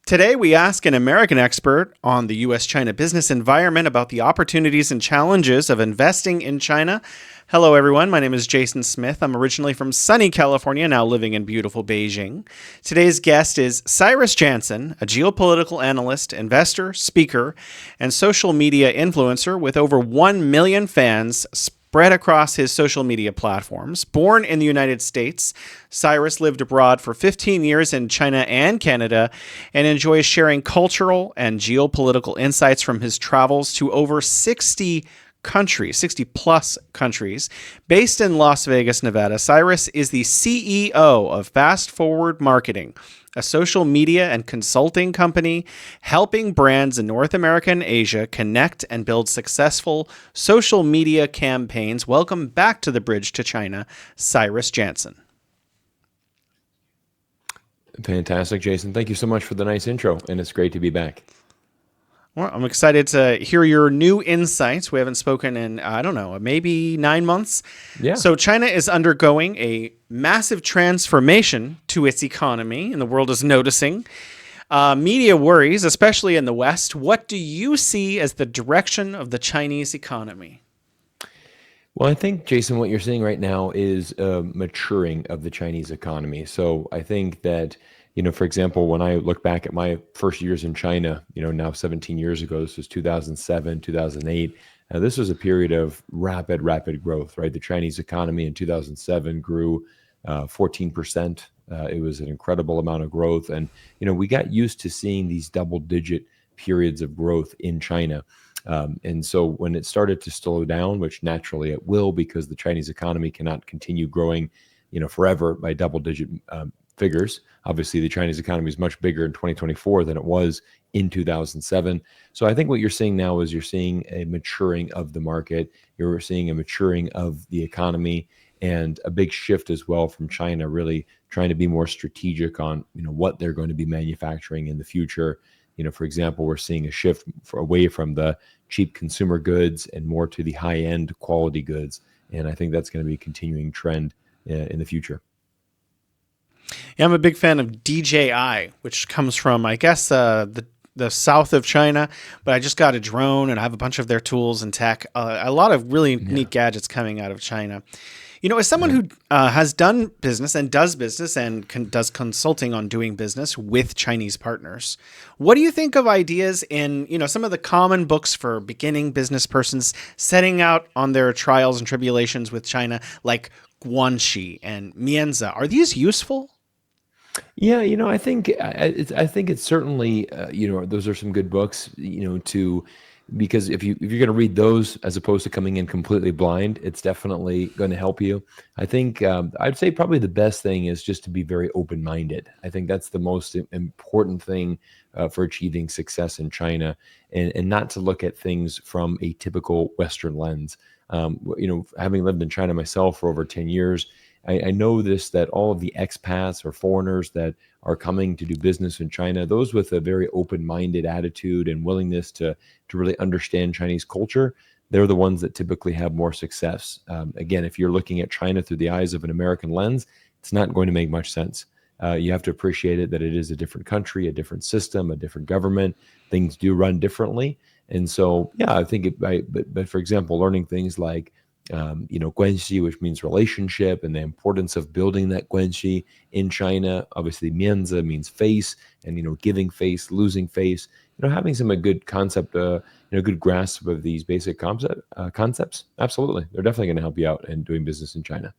Today, we ask an American expert on the US-China business environment about the opportunities and challenges of investing in China. Hello, everyone. My name is Jason Smith. I'm originally from sunny California, now living in beautiful Beijing. Today's guest is Cyrus Jansen, a geopolitical analyst, investor, speaker, and social media influencer with over 1 million fans spread across his social media platforms. Born in the United States, Cyrus lived abroad for 15 years in China and Canada and enjoys sharing cultural and geopolitical insights from his travels to over 60 plus countries. Based in Las Vegas, Nevada, Cyrus is the CEO of Fast Forward Marketing, a social media and consulting company helping brands in North America and Asia connect and build successful social media campaigns. Welcome back to the Bridge to China, Cyrus Jansen. Fantastic, Jason. Thank you so much for the nice intro, and it's great to be back. Well, I'm excited to hear your new insights. We haven't spoken in, maybe 9 months. Yeah. So China is undergoing a massive transformation to its economy, and the world is noticing. Media worries, especially in the West. What do you see as the direction of the Chinese economy? Well, I think, Jason, what you're seeing right now is a maturing of the Chinese economy. So I think that, for example, when I look back at my first years in China, now 17 years ago, this was 2007, 2008. This was a period of rapid growth, right? The Chinese economy in 2007 grew 14%. It was an incredible amount of growth. And, we got used to seeing these double-digit periods of growth in China. And so when it started to slow down, which naturally it will because the Chinese economy cannot continue growing, forever by double-digit figures. Obviously, the Chinese economy is much bigger in 2024 than it was in 2007. So I think what you're seeing now is you're seeing a maturing of the market. You're seeing a maturing of the economy and a big shift as well from China really trying to be more strategic on, what they're going to be manufacturing in the future. For example, we're seeing a shift away from the cheap consumer goods and more to the high-end quality goods. And I think that's going to be a continuing trend in the future. Yeah, I'm a big fan of DJI, which comes from, I guess, the south of China. But I just got a drone, and I have a bunch of their tools and tech. A lot of really neat gadgets coming out of China. As someone who has done business and does business and does consulting on doing business with Chinese partners, what do you think of ideas in, some of the common books for beginning business persons setting out on their trials and tribulations with China, like Guanxi and Mianzi? Are these useful? Yeah, I think it's certainly those are some good books because if you're going to read those as opposed to coming in completely blind, it's definitely going to help you. I think I'd say probably the best thing is just to be very open-minded. I think that's the most important thing for achieving success in China, and not to look at things from a typical Western lens. Having lived in China myself for over 10 years. I know that all of the expats or foreigners that are coming to do business in China, those with a very open-minded attitude and willingness to really understand Chinese culture, they're the ones that typically have more success. Again, if you're looking at China through the eyes of an American lens, it's not going to make much sense. You have to appreciate it that it is a different country, a different system, a different government. Things do run differently. And so, yeah, I think but for example, learning things like guanxi, which means relationship, and the importance of building that guanxi in China. Obviously, mianzi means face, and giving face, losing face. Having some good concept, good grasp of these basic concepts. Absolutely, they're definitely going to help you out in doing business in China.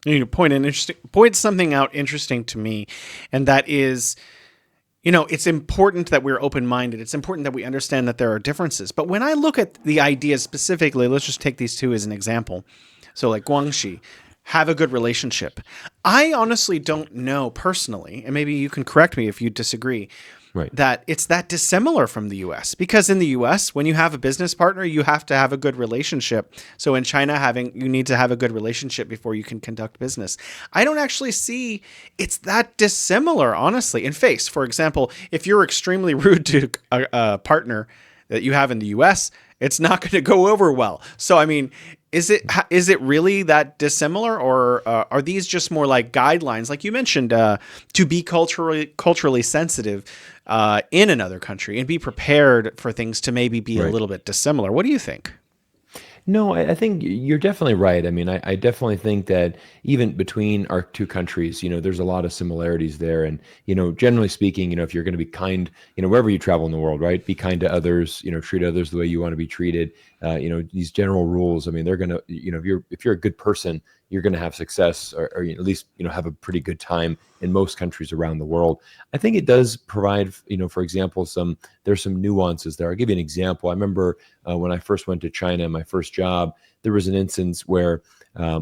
You point something out interesting to me, and that is, it's important that we're open-minded. It's important that we understand that there are differences. But when I look at the ideas specifically, let's just take these two as an example. So like Guangxi, have a good relationship. I honestly don't know personally, and maybe you can correct me if you disagree, Right. that it's that dissimilar from the U.S. Because in the U.S., when you have a business partner, you have to have a good relationship. So in China, you need to have a good relationship before you can conduct business. I don't actually see it's that dissimilar, honestly. In face, for example, if you're extremely rude to a partner that you have in the U.S., it's not going to go over well. So, I mean, is it really that dissimilar, or are these just more like guidelines, like you mentioned, to be culturally sensitive in another country and be prepared for things to maybe be a Right. little bit dissimilar? What do you think? No, I think you're definitely right. I mean, I definitely think that even between our two countries, there's a lot of similarities there. And, generally speaking, if you're going to be kind, wherever you travel in the world, right, be kind to others, treat others the way you want to be treated. These general rules, I mean, they're going to, if you're a good person, you're going to have success or at least, have a pretty good time in most countries around the world. I think it does provide, for example, there's some nuances there. I'll give you an example. I remember when I first went to China, my first job, there was an instance where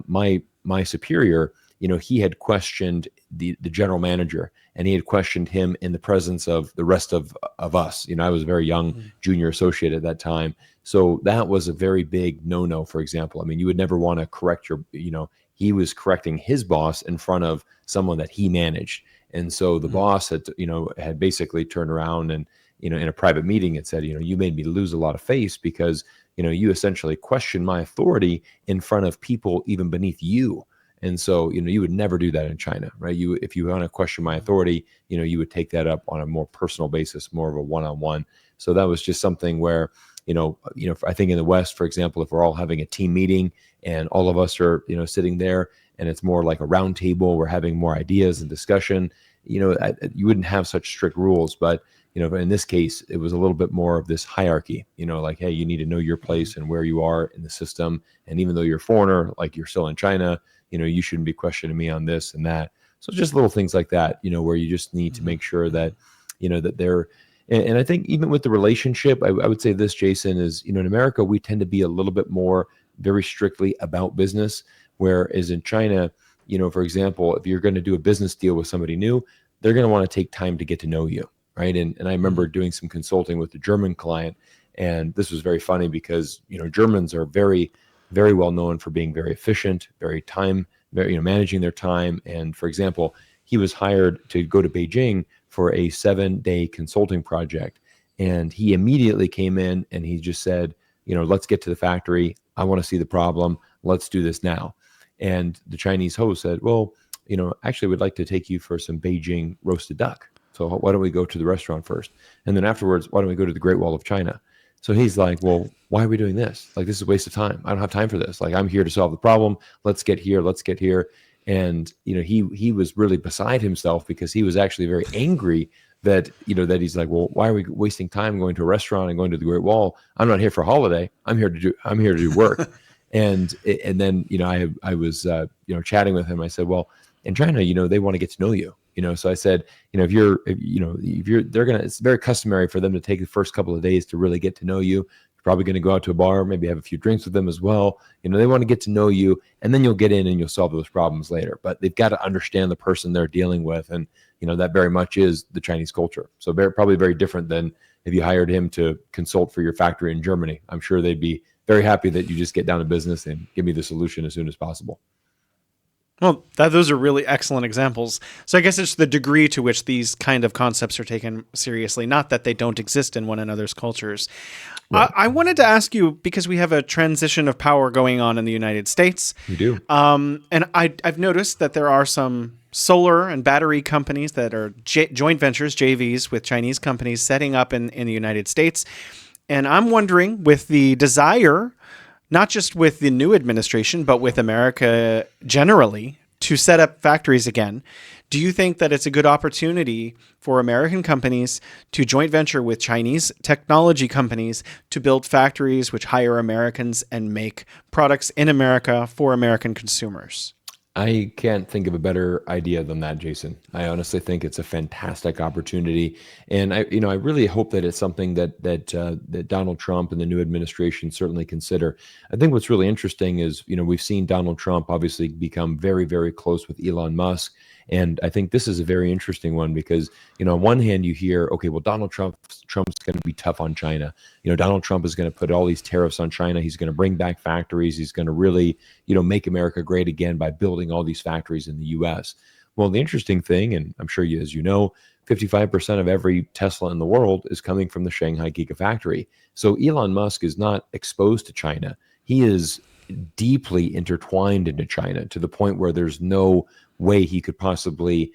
my superior, he had questioned the general manager, and he had questioned him in the presence of the rest of us. I was a very young Mm. junior associate at that time, so that was a very big no-no. For example, I mean, you would never want to correct he was correcting his boss in front of someone that he managed, and so the Mm. boss had basically turned around and in a private meeting, it said, you made me lose a lot of face because, you essentially questioned my authority in front of people even beneath you. And so, you would never do that in China, right? If you want to question my authority, you would take that up on a more personal basis, more of a one-on-one. So that was just something where, I think in the West, for example, if we're all having a team meeting and all of us are, sitting there and it's more like a round table, we're having more ideas and discussion, you wouldn't have such strict rules. But in this case, it was a little bit more of this hierarchy, like, hey, you need to know your Mm. place and where you are in the system. And even though you're a foreigner, like you're still in China, you shouldn't be questioning me on this and that. So just little things like that, where you just need to Mhm. make sure that, Mhm. that they're, and I think even with the relationship, I would say this, Jason, is, in America, we tend to be a little bit more very strictly about business. Whereas in China, for example, if you're going to do a business deal with somebody new, they're going to want to take time to get to know you. Right. And I remember Mhm. doing some consulting with a German client. And this was very funny because, Germans are very, very well known for being very efficient, very, managing their time. And for example, he was hired to go to Beijing for a 7-day consulting project. And he immediately came in and he just said, let's get to the factory. I want to see the problem. Let's do this now. And the Chinese host said, well, actually, we'd like to take you for some Beijing roasted duck. So why don't we go to the restaurant first? And then afterwards, why don't we go to the Great Wall of China? So he's like, well, why are we doing this? Like, this is a waste of time. I don't have time for this. Like, I'm here to solve the problem. Let's get here. Let's get here. And, he was really beside himself because he was actually very angry that, that he's like, well, why are we wasting time going to a restaurant and going to the Great Wall? I'm not here for a holiday. I'm here to do work. And then, I was, chatting with him. I said, well, in China, they want to get to know you. So I said, it's very customary for them to take the first couple of days to really get to know you. You're probably going to go out to a bar, maybe have a few drinks with them as well. They want to get to know you, and then you'll get in and you'll solve those problems later. But they've got to understand the person they're dealing with, and that very much is the Chinese culture. So probably very different than if you hired him to consult for your factory in Germany. I'm sure they'd be very happy that you just get down to business and give me the solution as soon as possible. Well, those are really excellent examples. So I guess it's the degree to which these kind of concepts are taken seriously, not that they don't exist in one another's cultures. I, Right. I wanted to ask you, because we have a transition of power going on in the United States, We do. and I've noticed that there are some solar and battery companies that are joint ventures, JVs, with Chinese companies setting up in the United States. And I'm wondering, with the desire, not just with the new administration, but with America generally, to set up factories again, do you think that it's a good opportunity for American companies to joint venture with Chinese technology companies to build factories which hire Americans and make products in America for American consumers? I can't think of a better idea than that, Jason. I honestly think it's a fantastic opportunity, and I really hope that it's something that Donald Trump and the new administration certainly consider. I think what's really interesting is, we've seen Donald Trump obviously become very, very close with Elon Musk, and I think this is a very interesting one because, on one hand, you hear, okay, well, Trump's going to be tough on China. Donald Trump is going to put all these tariffs on China. He's going to bring back factories. He's going to really make America great again by building all these factories in the U.S. Well, the interesting thing, and I'm sure as you know, 55% of every Tesla in the world is coming from the Shanghai Gigafactory. So Elon Musk is not exposed to China. He is deeply intertwined into China to the point where there's no way he could possibly,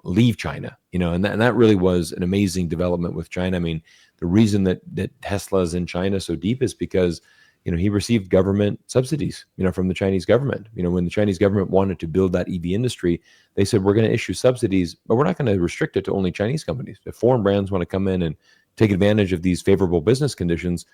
leave China. And that really was an amazing development with China. I mean, the reason that Tesla is in China so deep is because he received government subsidies, from the Chinese government. When the Chinese government wanted to build that EV industry, they said, we're going to issue subsidies, but we're not going to restrict it to only Chinese companies. If foreign brands want to come in and take advantage of these favorable business conditions,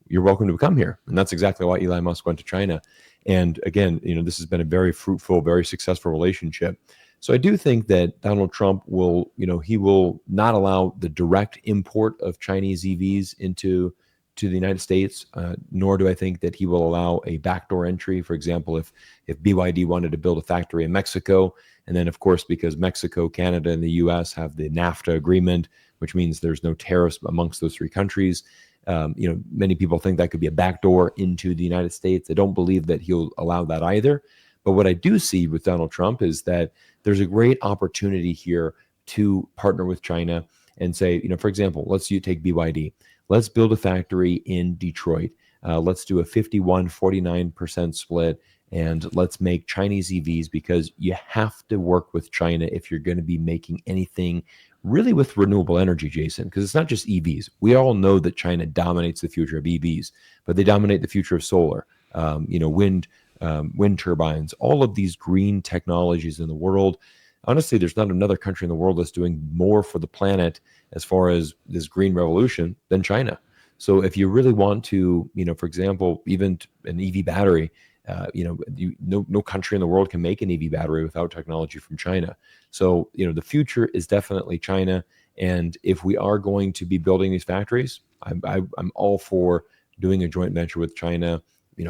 you're welcome to come here. And that's exactly why Elon Musk went to China. And again, this has been a very fruitful, very successful relationship. So I do think that Donald Trump will, he will not allow the direct import of Chinese EVs to the United States, nor do I think that he will allow a backdoor entry. For example, if BYD wanted to build a factory in Mexico, and then of course, because Mexico, Canada, and the US have the NAFTA agreement, which means there's no tariffs amongst those three countries, many people think that could be a backdoor into the United States. I don't believe that he'll allow that either. But what I do see with Donald Trump is that there's a great opportunity here to partner with China and say, for example, you take BYD. Let's build a factory in Detroit. Let's do a 49% split, and let's make Chinese EVs, because you have to work with China if you're going to be making anything really with renewable energy, Jason, because it's not just EVs. We all know that China dominates the future of EVs, but they dominate the future of solar, wind turbines, all of these green technologies in the world. Honestly, there's not another country in the world that's doing more for the planet as far as this green revolution than China. So if you really want to, for example, even an EV battery, no country in the world can make an EV battery without technology from China. So, the future is definitely China. And if we are going to be building these factories, I'm all for doing a joint venture with China,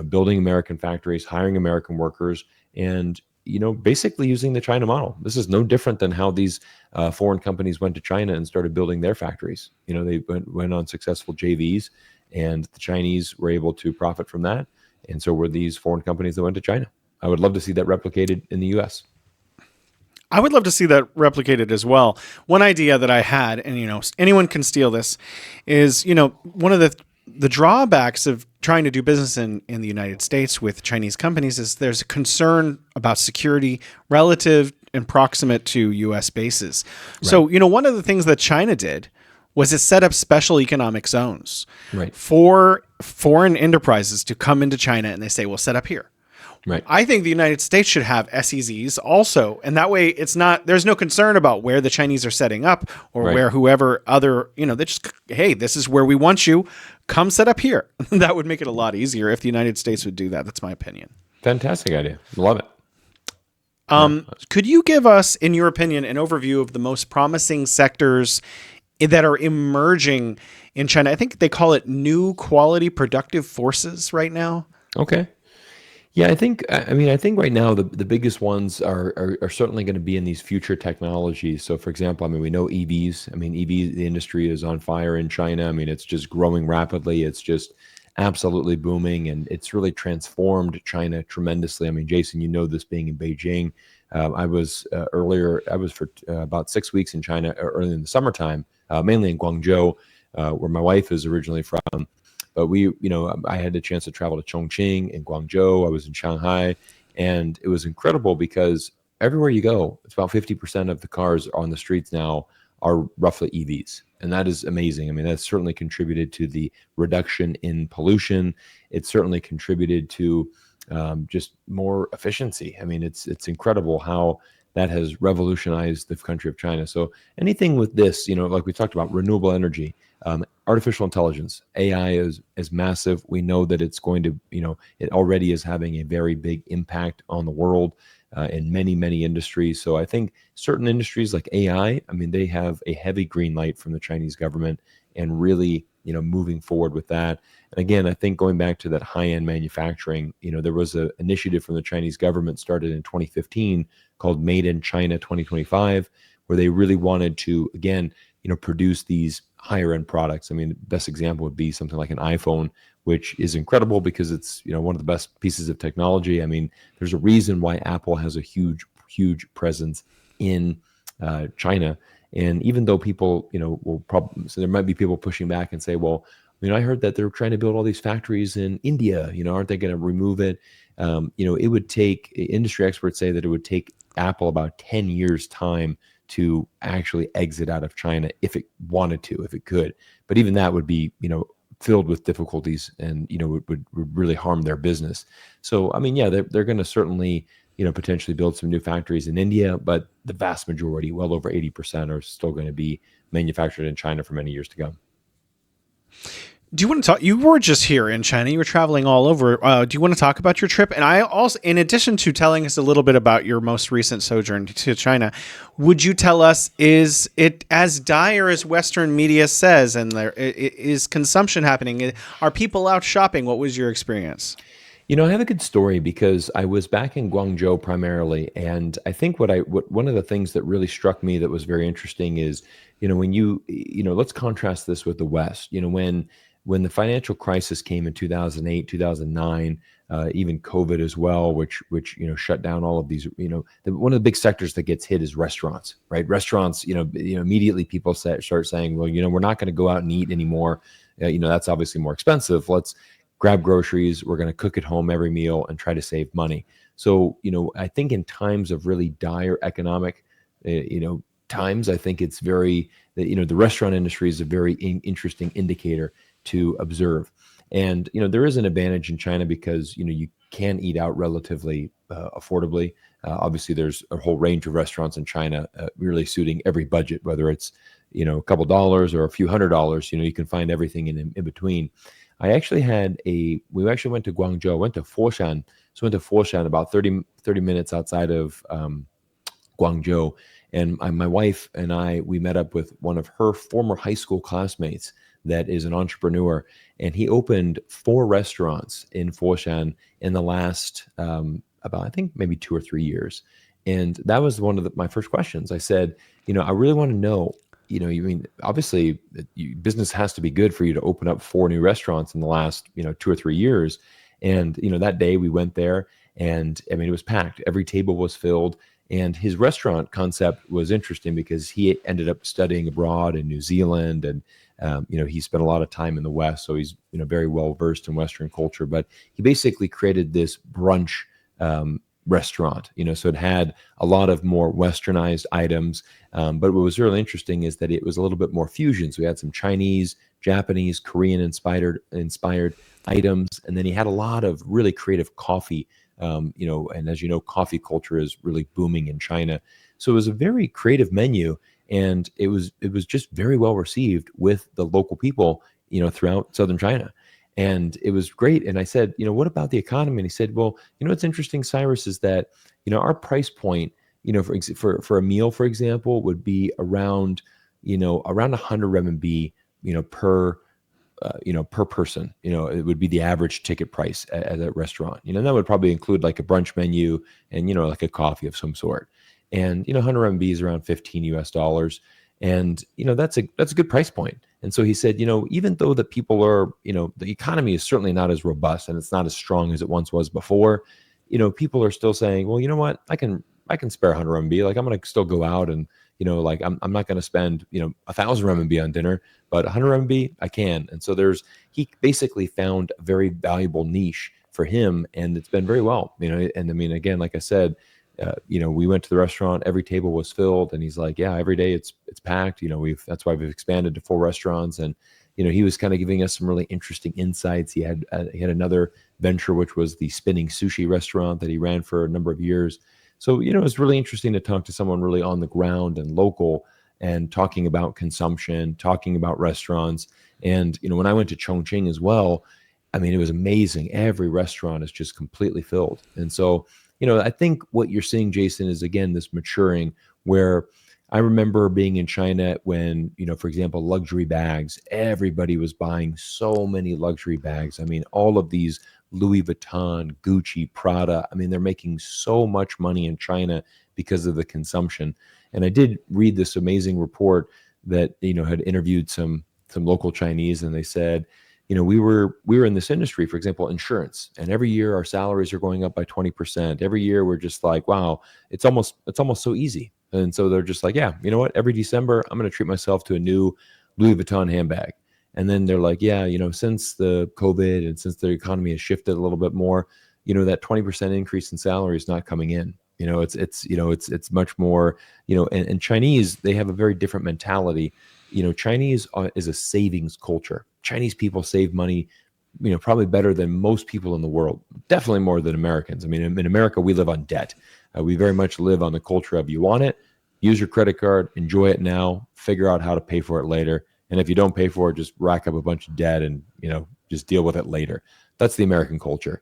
building American factories, hiring American workers, and basically using the China model. This is no different than how these foreign companies went to China and started building their factories. They went on successful JVs, and the Chinese were able to profit from that. And so were these foreign companies that went to China. I would love to see that replicated in the U.S. I would love to see that replicated as well. One idea that I had, and anyone can steal this, is one of the drawbacks of trying to do business in the United States with Chinese companies is there's a concern about security relative and proximate to U.S. bases. Right. So, one of the things that China did was it set up special economic zones for foreign enterprises to come into China, and they say, well, set up here. Right. I think the United States should have SEZs also, and that way there's no concern about where the Chinese are setting up or where whoever other, they just, hey, this is where we want you, come set up here. That would make it a lot easier if the United States would do that. That's my opinion. Fantastic idea. Love it. Could you give us, in your opinion, an overview of the most promising sectors that are emerging in China? I think they call it new quality productive forces right now. Okay. Yeah, I think right now the biggest ones are certainly going to be in these future technologies. So for example, we know EVs. The industry is on fire in China. It's just growing rapidly. It's just absolutely booming, and it's really transformed China tremendously. Jason, this being in Beijing. I was for about 6 weeks in China early in the summertime, mainly in Guangzhou, where my wife is originally from. But I had the chance to travel to Chongqing and Guangzhou. I was in Shanghai, and it was incredible because everywhere you go, it's about 50% of the cars on the streets now are roughly EVs. And that is amazing. That's certainly contributed to the reduction in pollution. It's certainly contributed to just more efficiency. It's incredible how that has revolutionized the country of China. So anything with this, like we talked about, renewable energy, artificial intelligence, AI is massive. We know that it's going to, it already is having a very big impact on the world in many, many industries. So I think certain industries like AI, they have a heavy green light from the Chinese government and really, moving forward with that. And again, I think going back to that high-end manufacturing, there was an initiative from the Chinese government started in 2015 called Made in China 2025, where they really wanted to, again, produce these higher end products. The best example would be something like an iPhone, which is incredible because it's, one of the best pieces of technology. There's a reason why Apple has a huge presence in China. And even though people, will probably, so there might be people pushing back and say, well, I heard that they're trying to build all these factories in India. Aren't they going to remove it? It would take, industry experts say that it would take Apple about 10 years time to actually exit out of China if it wanted to, if it could. But even that would be, filled with difficulties, and would really harm their business. So I mean, yeah, they're going to certainly potentially build some new factories in India, but the vast majority, well over 80%, are still going to be manufactured in China for many years to come. Do you want to talk? You were just here in China. You were traveling all over. Do you want to talk about your trip? And I also, in addition to telling us a little bit about your most recent sojourn to China, would you tell us, is it as dire as Western media says? And is consumption happening? Are people out shopping? What was your experience? I have a good story because I was back in Guangzhou primarily, and I think what one of the things that really struck me that was very interesting is, when let's contrast this with the West. When the financial crisis came in 2008, 2009, even COVID as well, which shut down all of these. One of the big sectors that gets hit is restaurants, right? Restaurants, immediately people start saying, well, we're not going to go out and eat anymore. That's obviously more expensive. Let's grab groceries. We're going to cook at home every meal and try to save money. So, I think in times of really dire economic, times, I think it's very, the restaurant industry is a very interesting indicator to observe. And, there is an advantage in China because, you can eat out relatively affordably. Obviously, there's a whole range of restaurants in China really suiting every budget, whether it's, a couple dollars or a few $100s, you can find everything in between. We actually went to Guangzhou, went to Foshan. So went to Foshan about 30 minutes outside of Guangzhou. And my wife and we met up with one of her former high school classmates that is an entrepreneur. And he opened 4 restaurants in Foshan in the last, about, I think, maybe 2 or 3 years. And that was one of my first questions. I said, I really want to know, obviously business has to be good for you to open up 4 new restaurants in the last, 2 or 3 years. And, that day we went there, and I mean, it was packed. Every table was filled. And his restaurant concept was interesting because he ended up studying abroad in New Zealand, and he spent a lot of time in the West, so he's very well versed in Western culture. But he basically created this brunch restaurant, so it had a lot of more westernized items. But what was really interesting is that it was a little bit more fusion. So we had some Chinese, Japanese, Korean inspired items, and then he had a lot of really creative coffee. And as you know, coffee culture is really booming in China. So it was a very creative menu, and it was just very well received with the local people, throughout southern China. And it was great. And I said, what about the economy? And he said, well, what's interesting, Cyrus, is that, our price point, for a meal, for example, would be around 100 RMB, per per person. It would be the average ticket price at a restaurant. And that would probably include like a brunch menu and, like a coffee of some sort. And, 100 RMB is around 15 US dollars. And, that's a good price point. And so he said, even though the people are, the economy is certainly not as robust and it's not as strong as it once was before, people are still saying, well, you know what, I can spare 100 RMB. Like, I'm going to still go out and, like I'm not going to spend, 1,000 RMB on dinner, but 100 RMB I can. And so he basically found a very valuable niche for him, and it's been very well, and I mean, again, like I said, we went to the restaurant, every table was filled, and he's like, yeah, every day it's packed. That's why we've expanded to 4 restaurants. And, he was kind of giving us some really interesting insights. He had another venture, which was the spinning sushi restaurant that he ran for a number of years. So, it was really interesting to talk to someone really on the ground and local, and talking about consumption, talking about restaurants. And, when I went to Chongqing as well, I mean, it was amazing. Every restaurant is just completely filled. And so, I think what you're seeing, Jason, is again this maturing, where I remember being in China when, for example, luxury bags, everybody was buying so many luxury bags. I mean, all of these Louis Vuitton, Gucci, Prada. I mean, they're making so much money in China because of the consumption. And I did read this amazing report that, had interviewed some local Chinese, and they said, we were in this industry, for example, insurance, and every year our salaries are going up by 20%. Every year we're just like, wow, it's almost so easy. And so they're just like, yeah, you know what? Every December, I'm going to treat myself to a new Louis Vuitton handbag. And then they're like, yeah, since the COVID and since the economy has shifted a little bit more, that 20% increase in salary is not coming in. It's much more, and Chinese, they have a very different mentality. Chinese is a savings culture. Chinese people save money, probably better than most people in the world, definitely more than Americans. I mean, in America, we live on debt. We very much live on the culture of you want it, use your credit card, enjoy it now, figure out how to pay for it later. And if you don't pay for it, just rack up a bunch of debt and, just deal with it later. That's the American culture.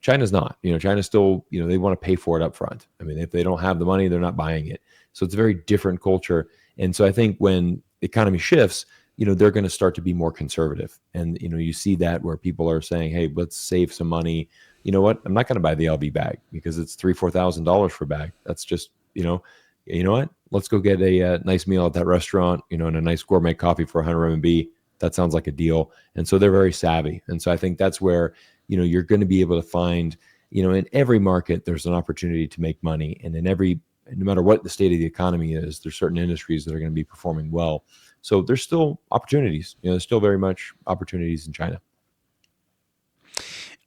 China's not. China's still, they want to pay for it up front. I mean, if they don't have the money, they're not buying it. So it's a very different culture. And so I think when the economy shifts, they're going to start to be more conservative. And, you see that where people are saying, hey, let's save some money. You know what? I'm not going to buy the LV bag because it's $3,000-$4,000 for a bag. That's just, you know what? Let's go get a nice meal at that restaurant, and a nice gourmet coffee for 100 RMB. That sounds like a deal. And so they're very savvy. And so I think that's where, you're going to be able to find, in every market, there's an opportunity to make money. And no matter what the state of the economy is, there's certain industries that are going to be performing well. So there's still opportunities. There's still very much opportunities in China.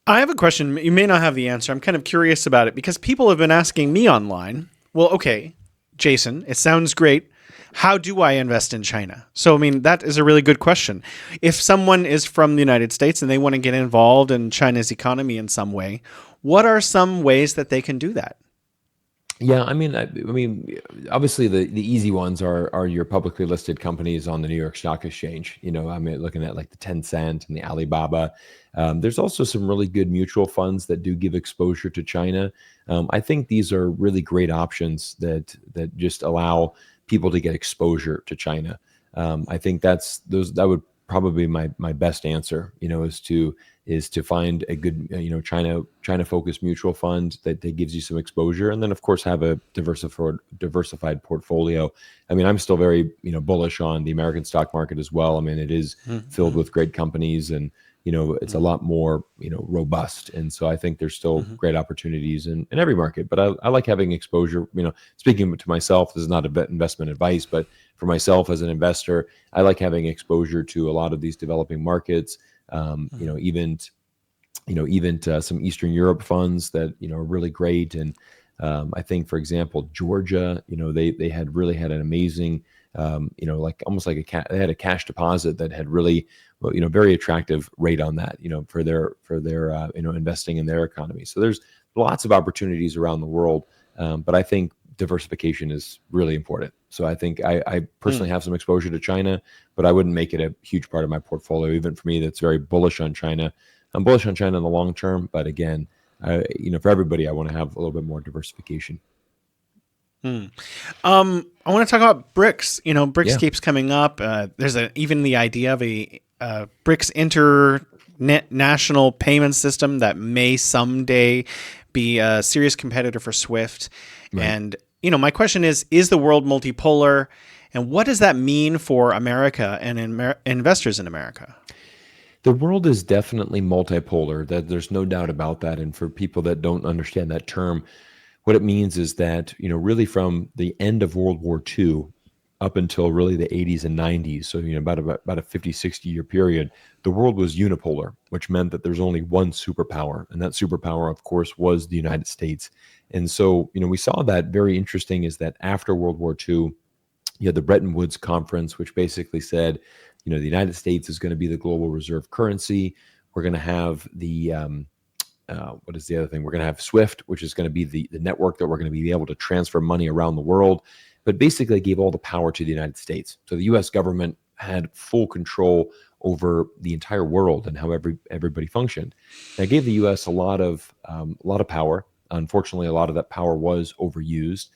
I have a question. You may not have the answer. I'm kind of curious about it because people have been asking me online, well, okay, Jason, it sounds great. How do I invest in China? So, I mean, that is a really good question. If someone is from the United States and they want to get involved in China's economy in some way, what are some ways that they can do that? Yeah, I mean, obviously the easy ones are your publicly listed companies on the New York Stock Exchange. Looking at like the Tencent and the Alibaba. There's also some really good mutual funds that do give exposure to China. I think these are really great options that just allow people to get exposure to China. I think that would probably be my best answer. Is to find a good China focused mutual fund that gives you some exposure, and then of course have a diversified portfolio. I mean, I'm still very bullish on the American stock market as well. I mean, it is filled with great companies, and it's a lot more robust, and so I think there's still great opportunities in every market. But I like having exposure. Speaking to myself, this is not investment advice, but for myself as an investor, I like having exposure to a lot of these developing markets. Even to some Eastern Europe funds that are really great. And I think, for example, Georgia, they had really had an amazing, like almost like they had a cash deposit that had really, very attractive rate on that, for their investing in their economy. So there's lots of opportunities around the world, but I think diversification is really important. So I think I personally have some exposure to China, but I wouldn't make it a huge part of my portfolio. Even for me, that's very bullish on China. I'm bullish on China in the long term, but again, for everybody, I want to have a little bit more diversification. I want to talk about BRICS. BRICS Yeah. keeps coming up. There's even the idea of a BRICS internet national payment system that may someday be a serious competitor for SWIFT. Right. And my question is the world multipolar, and what does that mean for America and investors in America? The world is definitely multipolar. That there's no doubt about that. And for people that don't understand that term, what it means is that, really from the end of World War II up until really the 80s and 90s, so, about a 50, 60-year period, the world was unipolar, which meant that there's only one superpower. And that superpower, of course, was the United States. And so, we saw that very interesting is that after World War II, you had the Bretton Woods Conference, which basically said, the United States is going to be the global reserve currency. We're going to have the what is the other thing? We're going to have SWIFT, which is going to be the network that we're going to be able to transfer money around the world, but basically gave all the power to the United States. So the U.S. government had full control over the entire world and how everybody functioned. That gave the U.S. a lot of power. Unfortunately, a lot of that power was overused.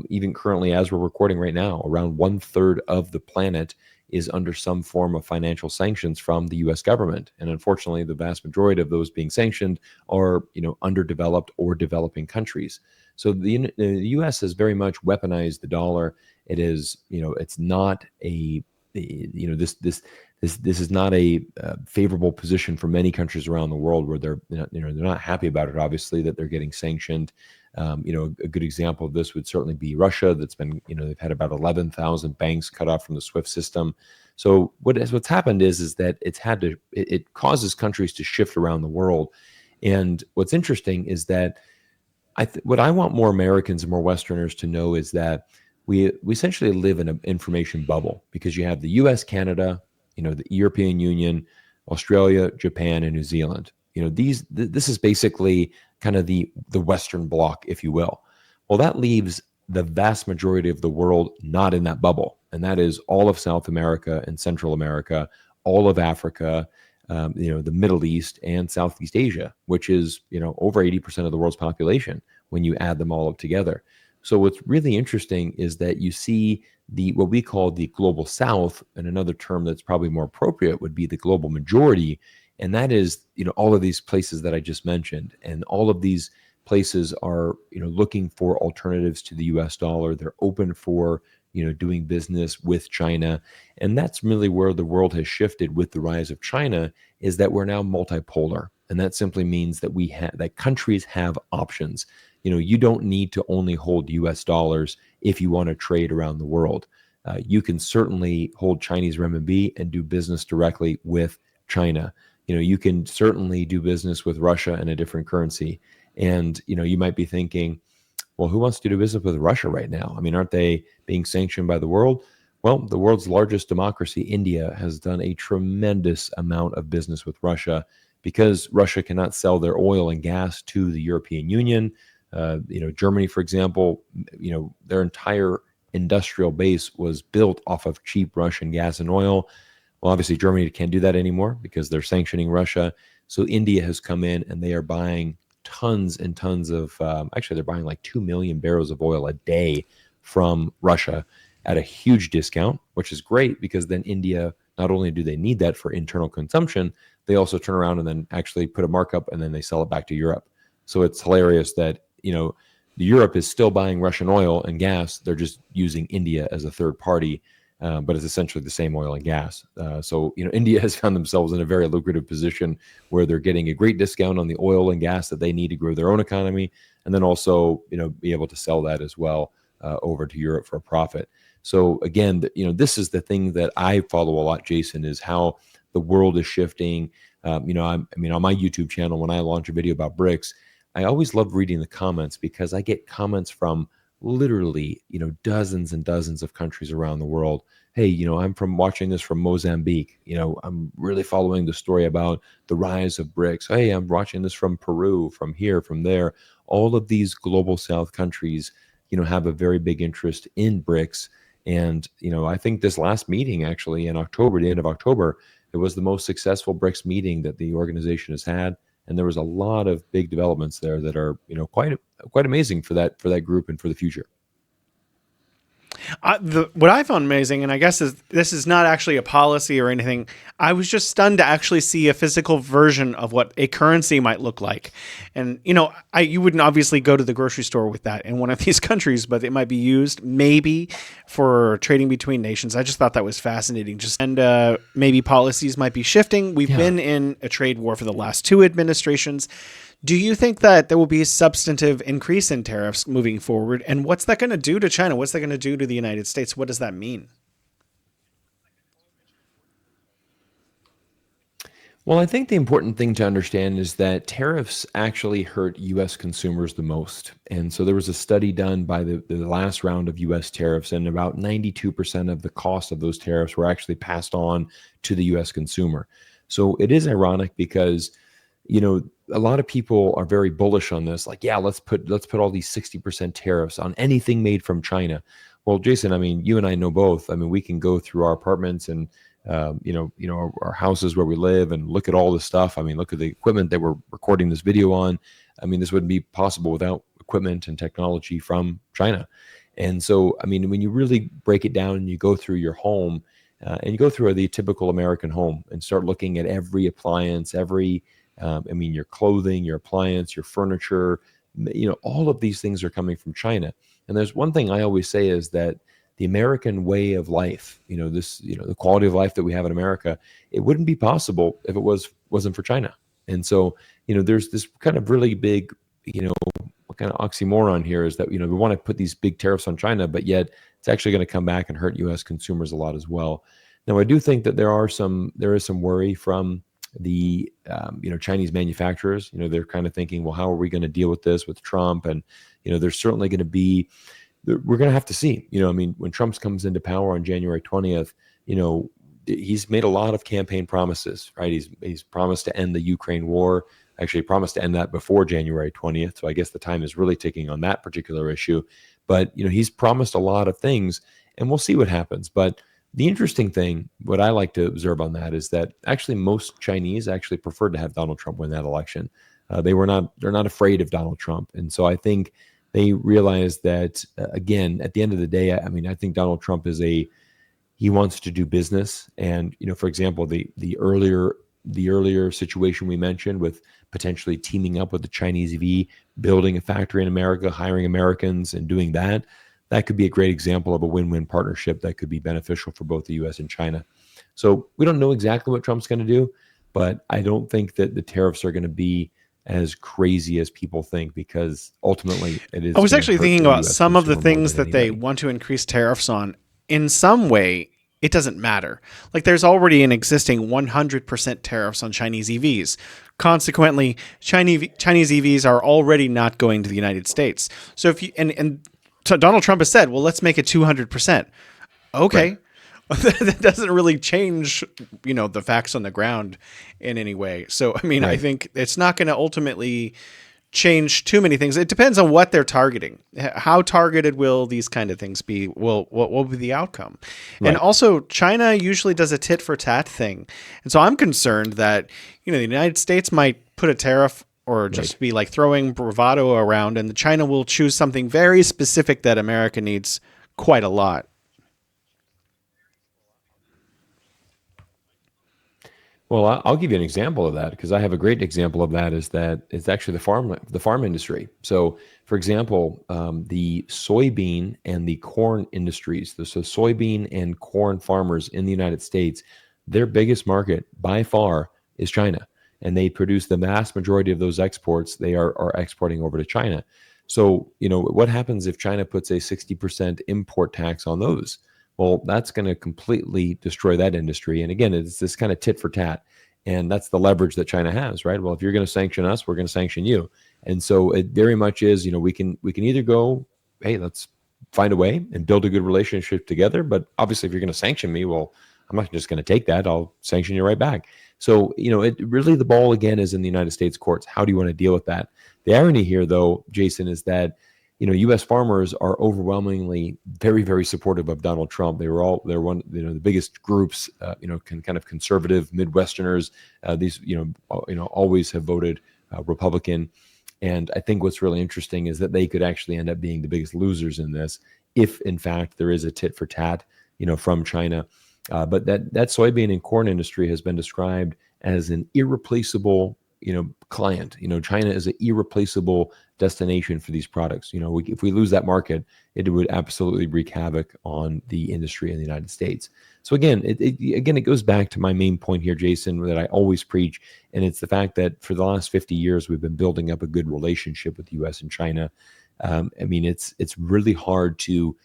Even currently, as we're recording right now, around 1/3 of the planet is under some form of financial sanctions from the U.S. government. And unfortunately, the vast majority of those being sanctioned are, underdeveloped or developing countries. So the U.S. has very much weaponized the dollar. It is, it's not this is not a favorable position for many countries around the world where they're not happy about it. Obviously, that they're getting sanctioned. A good example of this would certainly be Russia. That's been, they've had about 11,000 banks cut off from the SWIFT system. So what's happened is that it causes countries to shift around the world. And what's interesting is that what I want more Americans and more Westerners to know is that we essentially live in an information bubble, because you have the U.S., Canada, the European Union, Australia, Japan, and New Zealand. This is basically kind of the Western bloc, if you will. Well, that leaves the vast majority of the world not in that bubble, and that is all of South America and Central America, all of Africa, the Middle East and Southeast Asia, which is, over 80% of the world's population when you add them all up together. So what's really interesting is that you see what we call the global South, and another term that's probably more appropriate would be the global majority. And that is, all of these places that I just mentioned, and all of these places are, looking for alternatives to the US dollar. They're open for, doing business with China. And that's really where the world has shifted with the rise of China, is that we're now multipolar. And that simply means that that countries have options. You don't need to only hold US dollars if you want to trade around the world. You can certainly hold Chinese renminbi and do business directly with China. You can certainly do business with Russia in a different currency. And, you might be thinking, well, who wants to do business with Russia right now? I mean, aren't they being sanctioned by the world? Well, the world's largest democracy, India, has done a tremendous amount of business with Russia, because Russia cannot sell their oil and gas to the European Union. Germany, for example, their entire industrial base was built off of cheap Russian gas and oil. Well, obviously, Germany can't do that anymore because they're sanctioning Russia. So India has come in and they are buying tons and tons of, actually, they're buying like 2 million barrels of oil a day from Russia at a huge discount, which is great, because then India, not only do they need that for internal consumption, they also turn around and then actually put a markup and then they sell it back to Europe. So it's hilarious that, Europe is still buying Russian oil and gas. They're just using India as a third party, but it's essentially the same oil and gas. So India has found themselves in a very lucrative position where they're getting a great discount on the oil and gas that they need to grow their own economy, and then also, be able to sell that as well over to Europe for a profit. So again, this is the thing that I follow a lot, Jason, is how the world is shifting. On my YouTube channel, when I launch a video about BRICS, I always love reading the comments, because I get comments from literally, dozens and dozens of countries around the world. Hey, I'm watching this from Mozambique. I'm really following the story about the rise of BRICS. Hey, I'm watching this from Peru, from here, from there. All of these global South countries, have a very big interest in BRICS. And, I think this last meeting, actually in October, the end of October, it was the most successful BRICS meeting that the organization has had. And there was a lot of big developments there that are, quite amazing for that group and for the future. What I found amazing, and I guess this is not actually a policy or anything, I was just stunned to actually see a physical version of what a currency might look like. And, you wouldn't obviously go to the grocery store with that in one of these countries, but it might be used maybe for trading between nations. I just thought that was fascinating. And maybe policies might be shifting. We've been in a trade war for the last 2 administrations. Do you think that there will be a substantive increase in tariffs moving forward? And what's that going to do to China? What's that going to do to the United States? What does that mean? Well, I think the important thing to understand is that tariffs actually hurt U.S. consumers the most. And so there was a study done by the last round of U.S. tariffs, and about 92% of the cost of those tariffs were actually passed on to the U.S. consumer. So it is ironic because, a lot of people are very bullish on this. Like, yeah, let's put all these 60% tariffs on anything made from China. Well, Jason, you and I know both. We can go through our apartments and our houses where we live and look at all the stuff. Look at the equipment that we're recording this video on. This wouldn't be possible without equipment and technology from China. And so, when you really break it down and you go through your home and you go through the typical American home and start looking at every appliance, your clothing, your appliance, your furniture, all of these things are coming from China. And there's one thing I always say is that the American way of life, the quality of life that we have in America, it wouldn't be possible if it wasn't for China. And so, there's this kind of really big, kind of oxymoron here is that, we want to put these big tariffs on China, but yet it's actually going to come back and hurt U.S. consumers a lot as well. Now, I do think that there is some worry from the Chinese manufacturers. They're kind of thinking, well, how are we going to deal with this with Trump? And there's certainly going to be, we're going to have to see. When Trump comes into power on January 20th, he's made a lot of campaign promises, right? He's promised to end the Ukraine war. Actually promised to end that before January 20th. So I guess the time is really ticking on that particular issue. But he's promised a lot of things, and we'll see what happens. But the interesting thing, what I like to observe on that, is that actually most Chinese actually preferred to have Donald Trump win that election. They're not afraid of Donald Trump, and so I think they realize that again, at the end of the day, I think Donald Trump he wants to do business, and for example, the earlier situation we mentioned with potentially teaming up with the Chinese EV, building a factory in America, hiring Americans, and doing that could be a great example of a win-win partnership that could be beneficial for both the U.S. and China. So we don't know exactly what Trump's going to do, but I don't think that the tariffs are going to be as crazy as people think, because ultimately it is. I was actually thinking about some of the things that they anybody. want to increase tariffs on. In some way, it doesn't matter. Like, there's already an existing 100% tariffs on Chinese EVs. Consequently, Chinese EVs are already not going to the United States. So if you and so Donald Trump has said, well, let's make it 200%. Okay. Right. That doesn't really change, the facts on the ground in any way. So, right. I think it's not going to ultimately change too many things. It depends on what they're targeting. How targeted will these kind of things be? What will be the outcome? Right. And also, China usually does a tit for tat thing. And so I'm concerned that, the United States might put a tariff or just be like throwing bravado around, and China will choose something very specific that America needs quite a lot. Well, I'll give you an example of that, because I have a great example of that. Is that it's actually the farm industry. So, for example, the soybean and the corn industries, so soybean and corn farmers in the United States, their biggest market by far is China, and they produce the vast majority of those exports. They are exporting over to China. So, what happens if China puts a 60% import tax on those? Well, that's going to completely destroy that industry. And again, it's this kind of tit for tat. And that's the leverage that China has, right? Well, if you're going to sanction us, we're going to sanction you. And so it very much is, we can either go, hey, let's find a way and build a good relationship together. But obviously, if you're going to sanction me, well, I'm not just going to take that. I'll sanction you right back. So, it really, the ball again is in the United States courts. How do you want to deal with that? The irony here, though, Jason, is that U.S. farmers are overwhelmingly very, very supportive of Donald Trump. They're one, the biggest groups, kind of conservative Midwesterners. These, always have voted Republican. And I think what's really interesting is that they could actually end up being the biggest losers in this, if in fact there is a tit for tat, from China. But that soybean and corn industry has been described as an irreplaceable client. China is an irreplaceable destination for these products. If we lose that market, it would absolutely wreak havoc on the industry in the United States. So again, it goes back to my main point here, Jason, that I always preach, and it's the fact that for the last 50 years we've been building up a good relationship with the U.S. and China. It's really hard to,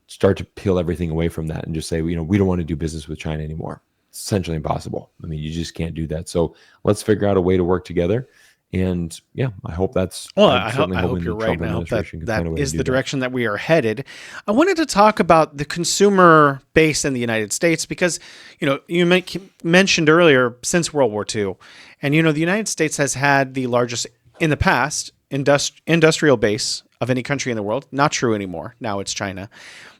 start to peel everything away from that and just say, we don't want to do business with China anymore. Essentially impossible. You just can't do that. So let's figure out a way to work together. And yeah, I hope that's. Well, I hope you're right. And I hope that is the direction that we are headed. I wanted to talk about the consumer base in the United States because, you mentioned earlier since World War II, and the United States has had the largest in the past industrial base of any country in the world. Not true anymore. Now it's China.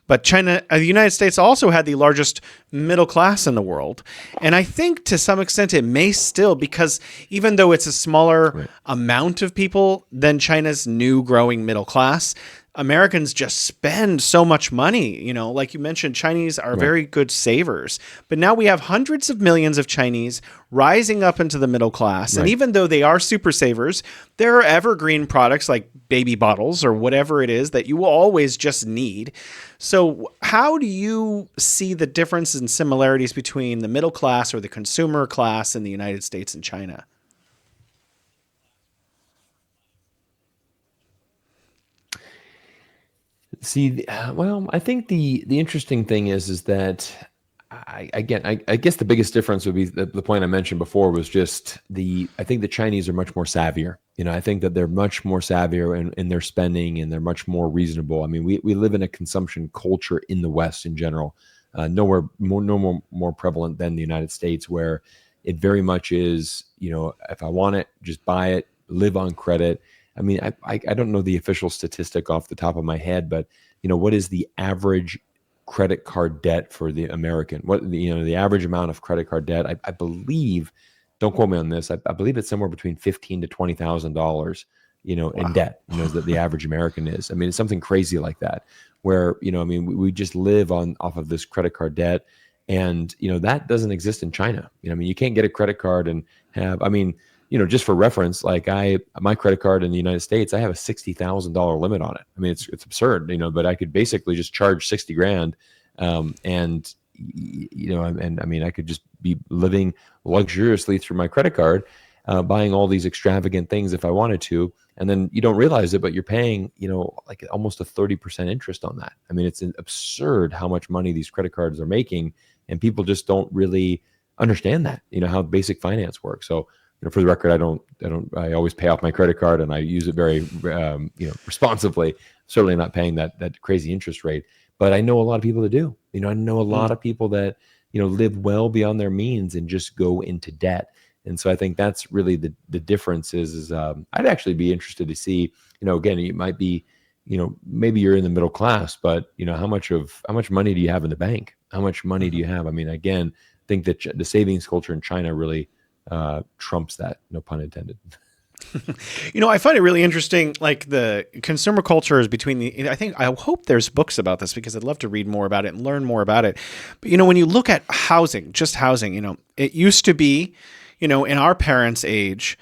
But the United States also had the largest middle class in the world. And I think to some extent it may still, because even though it's a smaller amount of people than China's new growing middle class, Americans just spend so much money. Like you mentioned, Chinese are very good savers. But now we have hundreds of millions of Chinese rising up into the middle class. Right. And even though they are super savers, there are evergreen products like baby bottles or whatever it is that you will always just need. So how do you see the differences and similarities between the middle class or the consumer class in the United States and China? Well, I think the interesting thing is that I guess the biggest difference would be the point I mentioned before was just I think the Chinese are much more savvier. I think that they're much more savvier in their spending, and they're much more reasonable. I mean, we live in a consumption culture in the West in general, nowhere more, no more prevalent than the United States, where it very much is, if I want it, just buy it, live on credit. I mean, I don't know the official statistic off the top of my head, but what is the average credit card debt for the American? The average amount of credit card debt? I believe, don't quote me on this. I believe it's somewhere between $15,000 to $20,000, in Wow. debt. Is that the average American is? I mean, it's something crazy like that, where I mean, we just live off of this credit card debt, and that doesn't exist in China. I mean, you can't get a credit card and have. I mean, just for reference, like my credit card in the United States, I have a $60,000 limit on it. I mean, it's absurd, but I could basically just charge 60 grand. And I mean, I could just be living luxuriously through my credit card, buying all these extravagant things if I wanted to. And then you don't realize it, but you're paying, like almost a 30% interest on that. I mean, it's absurd how much money these credit cards are making, and people just don't really understand that, how basic finance works. So, for the record, I always pay off my credit card, and I use it very, responsibly, certainly not paying that crazy interest rate. But I know a lot of people that do. I know a lot of people that, live well beyond their means and just go into debt. And so I think that's really the difference is I'd actually be interested to see, again, it might be, maybe you're in the middle class, but, how much money do you have in the bank? How much money do you have? I mean, again, I think that the savings culture in China really trumps that, no pun intended. I find it really interesting, like the consumer culture is between I hope there's books about this because I'd love to read more about it and learn more about it. But, when you look at just housing, it used to be, in our parents' age,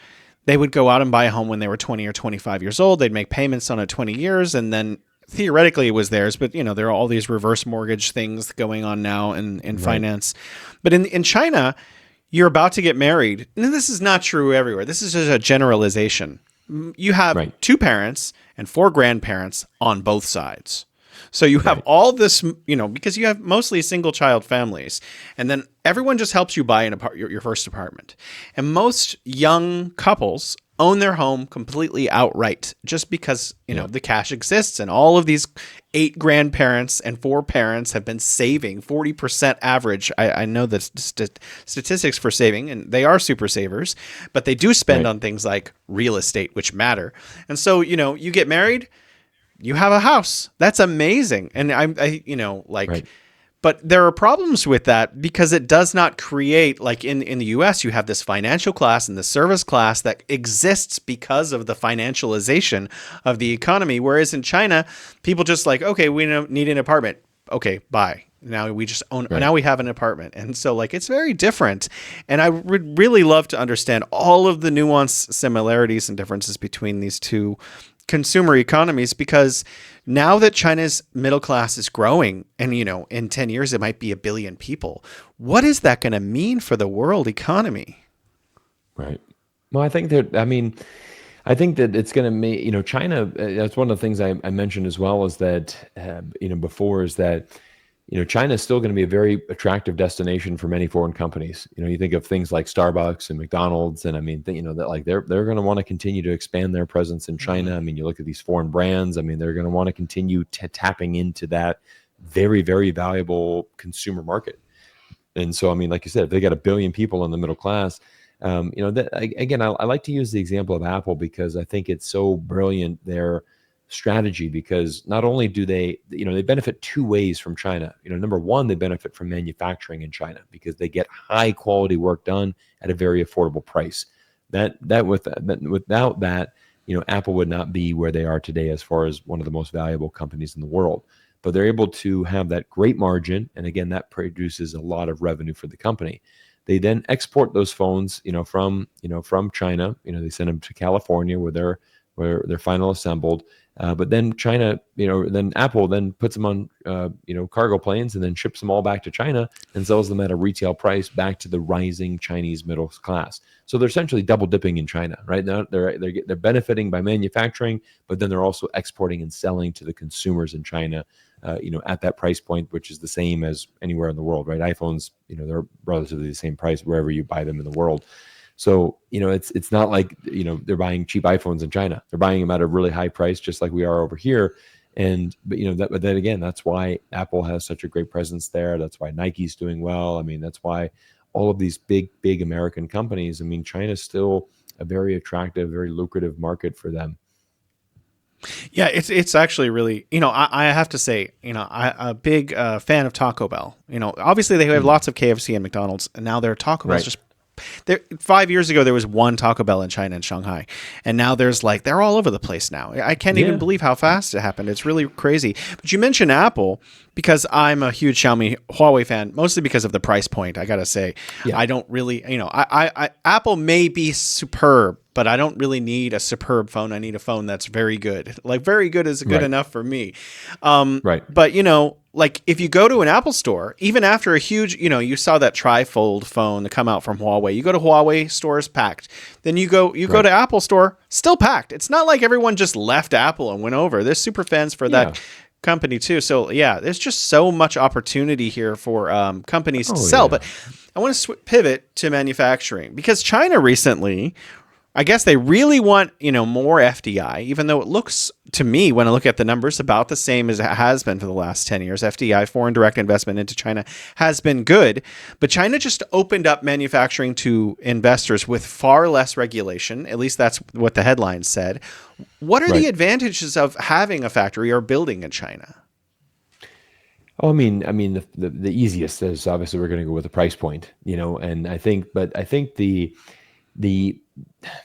they would go out and buy a home when they were 20 or 25 years old. They'd make payments on it 20 years, and then theoretically it was theirs. But, there are all these reverse mortgage things going on now in Right. finance. But in China, you're about to get married. And this is not true everywhere. This is just a generalization. You have Right. two parents and four grandparents on both sides. So you have Right. all this, because you have mostly single child families, and then everyone just helps you buy your first apartment. And most young couples own their home completely outright just because, the cash exists, and all of these 8 grandparents and 4 parents have been saving 40% average. I know the statistics for saving, and they are super savers, but they do spend Right. on things like real estate, which matter. And so, you get married, you have a house. That's amazing. And Right. but there are problems with that because it does not create, like in the US, you have this financial class and the service class that exists because of the financialization of the economy. Whereas in China, people just like, okay, we need an apartment. Okay, bye. Now we just own, Right. now we have an apartment. And so it's very different. And I would really love to understand all of the nuance, similarities, and differences between these two consumer economies, because now that China's middle class is growing, and in 10 years it might be 1 billion people, what is that going to mean for the world economy? Right. Well, I think that it's going to make, China, that's one of the things I mentioned as well, is that, before, is that, China is still going to be a very attractive destination for many foreign companies. You think of things like Starbucks and McDonald's, and I mean, that like they're going to want to continue to expand their presence in China. I mean, you look at these foreign brands. I mean, they're going to want to continue tapping into that very, very valuable consumer market. And so, I mean, like you said, if they got 1 billion people in the middle class, again, I like to use the example of Apple because I think it's so brilliant, their strategy, because not only do they benefit 2 ways from China. Number one, they benefit from manufacturing in China because they get high quality work done at a very affordable price. Without that, Apple would not be where they are today as far as one of the most valuable companies in the world. But they're able to have that great margin, and again, that produces a lot of revenue for the company. They then export those phones, from China. They send them to California where they're final assembled. But then China, then Apple then puts them on, cargo planes and then ships them all back to China and sells them at a retail price back to the rising Chinese middle class. So they're essentially double dipping in China, right? Now they're benefiting by manufacturing, but then they're also exporting and selling to the consumers in China, at that price point, which is the same as anywhere in the world, right? iPhones, they're relatively the same price wherever you buy them in the world. So, it's not like, they're buying cheap iPhones in China. They're buying them at a really high price, just like we are over here. But then again, that's why Apple has such a great presence there. That's why Nike's doing well. I mean, that's why all of these big American companies, I mean, China's still a very attractive, very lucrative market for them. Yeah, it's actually really, I have to say, a big fan of Taco Bell. Obviously they have lots of KFC and McDonald's, and now their Taco Bell's Right. just there. 5 years ago there was one Taco Bell in China and Shanghai, and now there's like they're all over the place now. I can't even Yeah. believe how fast it happened. It's really crazy. But you mentioned Apple because I'm a huge Xiaomi Huawei fan, mostly because of the price point. I gotta say, Yeah. I don't really, Apple may be superb, but I don't really need a superb phone. I need a phone that's very good. Like very good is good Right. enough for me. Right. But like if you go to an Apple store, even after a huge, you saw that trifold phone that come out from Huawei. You go to Huawei stores, packed. Then you go Right. to Apple store, still packed. It's not like everyone just left Apple and went over. There's super fans for Yeah. that company too. So yeah, there's just so much opportunity here for companies to Oh, sell. yeah. But I want to pivot to manufacturing because China recently, I guess they really want, more FDI, even though it looks to me, when I look at the numbers, about the same as it has been for the last 10 years. FDI, foreign direct investment into China, has been good. But China just opened up manufacturing to investors with far less regulation. At least that's what the headlines said. What are the Right. advantages of having a factory or building in China? Oh, the easiest is obviously we're going to go with the price point, and I think the